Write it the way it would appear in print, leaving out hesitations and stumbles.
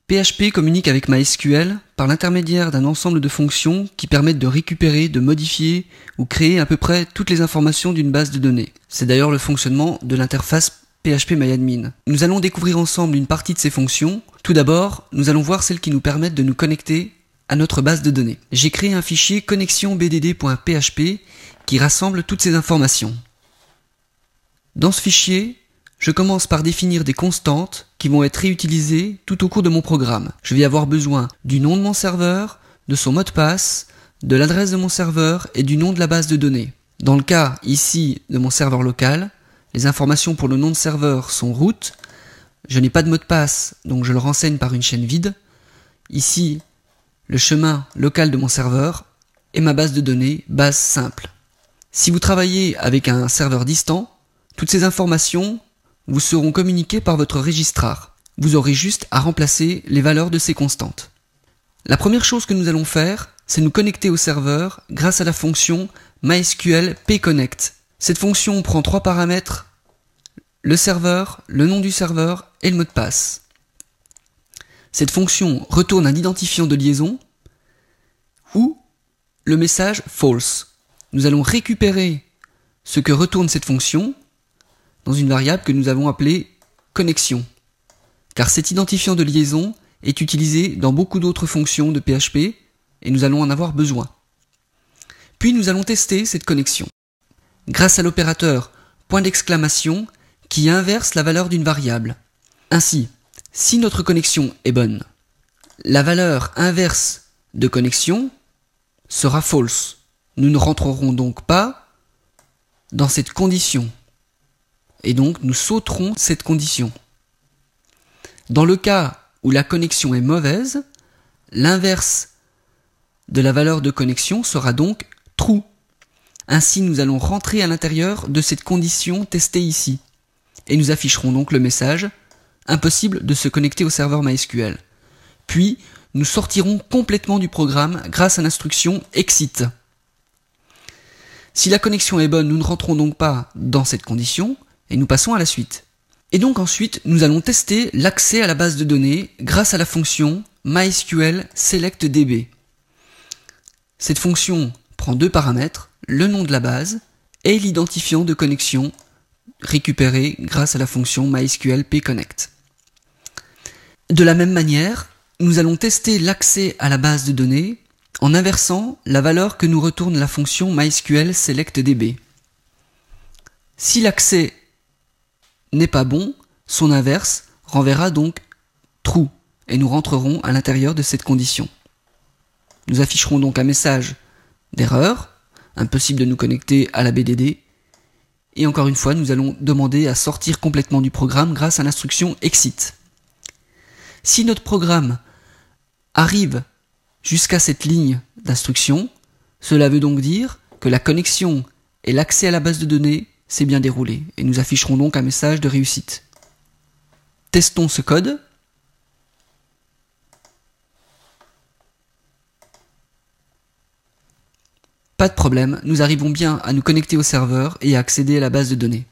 PHP communique avec MySQL par l'intermédiaire d'un ensemble de fonctions qui permettent de récupérer, de modifier ou créer à peu près toutes les informations d'une base de données. C'est d'ailleurs le fonctionnement de l'interface PHP-MyAdmin. Nous allons découvrir ensemble une partie de ces fonctions. Tout d'abord, nous allons voir celles qui nous permettent de nous connecter à notre base de données. J'ai créé un fichier connexion.bdd.php qui rassemble toutes ces informations. Dans ce fichier, je commence par définir des constantes qui vont être réutilisées tout au cours de mon programme. Je vais avoir besoin du nom de mon serveur, de son mot de passe, de l'adresse de mon serveur et du nom de la base de données. Dans le cas ici de mon serveur local, les informations pour le nom de serveur sont root. Je n'ai pas de mot de passe, donc je le renseigne par une chaîne vide. Ici, le chemin local de mon serveur et ma base de données, base simple. Si vous travaillez avec un serveur distant, toutes ces informations vous seront communiquées par votre registrar. Vous aurez juste à remplacer les valeurs de ces constantes. La première chose que nous allons faire, c'est nous connecter au serveur grâce à la fonction MySQL pconnect. Cette fonction prend 3 paramètres, le serveur, le nom du serveur et le mot de passe. Cette fonction retourne un identifiant de liaison ou le message false. Nous allons récupérer ce que retourne cette fonction dans une variable que nous avons appelée connexion. Car cet identifiant de liaison est utilisé dans beaucoup d'autres fonctions de PHP et nous allons en avoir besoin. Puis nous allons tester cette connexion grâce à l'opérateur point d'exclamation qui inverse la valeur d'une variable. Ainsi, si notre connexion est bonne, la valeur inverse de connexion sera false. Nous ne rentrerons donc pas dans cette condition. Et donc nous sauterons cette condition. Dans le cas où la connexion est mauvaise, l'inverse de la valeur de connexion sera donc true. Ainsi nous allons rentrer à l'intérieur de cette condition testée ici. Et nous afficherons donc le message « Impossible de se connecter au serveur MySQL ». Puis nous sortirons complètement du programme grâce à l'instruction « Exit ». Si la connexion est bonne, nous ne rentrons donc pas dans cette condition, et nous passons à la suite. Et donc ensuite, nous allons tester l'accès à la base de données grâce à la fonction MySQL SelectDB. Cette fonction prend 2 paramètres, le nom de la base et l'identifiant de connexion récupéré grâce à la fonction MySQL pconnect. De la même manière, nous allons tester l'accès à la base de données en inversant la valeur que nous retourne la fonction MySQL SelectDB. Si l'accès n'est pas bon, son inverse renverra donc true et nous rentrerons à l'intérieur de cette condition. Nous afficherons donc un message d'erreur, impossible de nous connecter à la BDD, et encore une fois nous allons demander à sortir complètement du programme grâce à l'instruction exit. Si notre programme arrive jusqu'à cette ligne d'instruction, cela veut donc dire que la connexion et l'accès à la base de données s'est bien déroulé, et nous afficherons donc un message de réussite. Testons ce code. Pas de problème, nous arrivons bien à nous connecter au serveur et à accéder à la base de données.